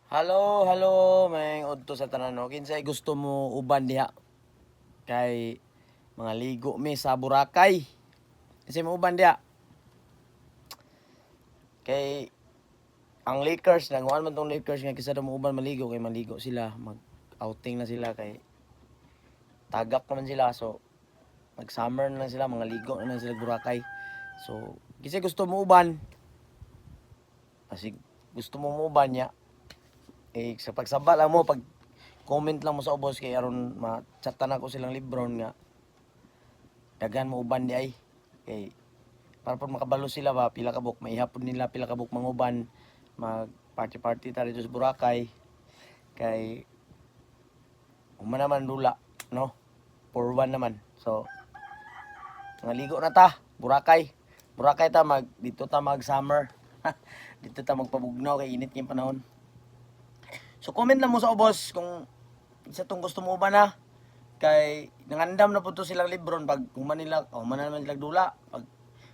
Hello, hello, may udto sa tanan no. Kinsay gusto mo uban diha kay mga ligo mi sa Boracay. Kinsay mo uban diha kay ang Lakers nanguan man tong Lakers nga kisa daw mo uban maligo kay maligo sila, mag-outing na sila kay tagak naman sila so mag-summer na lang sila, mga ligo na lang sila Boracay. So, kinsay gusto mo uban? Kasi gusto mo uban niya sa pagsaba lang mo pag comment lang mo sa ubos kay aron ma-chatan ako silang libron nga daghan mo uban di ay kay para pud makabalo sila ba pila ka buok maihapon nila pila ka buok manguban mag party ta dito sa Boracay kay uma naman dula no for one naman so naligo na ta Boracay ta dito ta mag summer dito ta magpabugnaw kay init yung panahon. So comment lang mo sa ubos kung isa tong gusto mo ba na kay nangandam na po to silang libron pag human nila human naman silang dula pag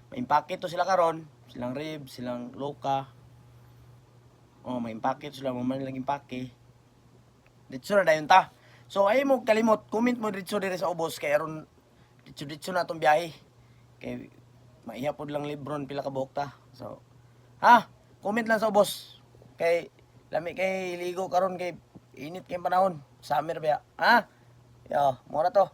maimpake to sila karon silang rib silang loka maimpake to sila human nilang impake ditso na dayon ta. So ay mo kalimot comment mo ditso dire sa ubos kay aron ditso na tong biyahe kay maihapod lang libron pila ka buok ta. So comment lang sa ubos kay lami kay ligo karon kay init kay panahon summer ba yo mura to.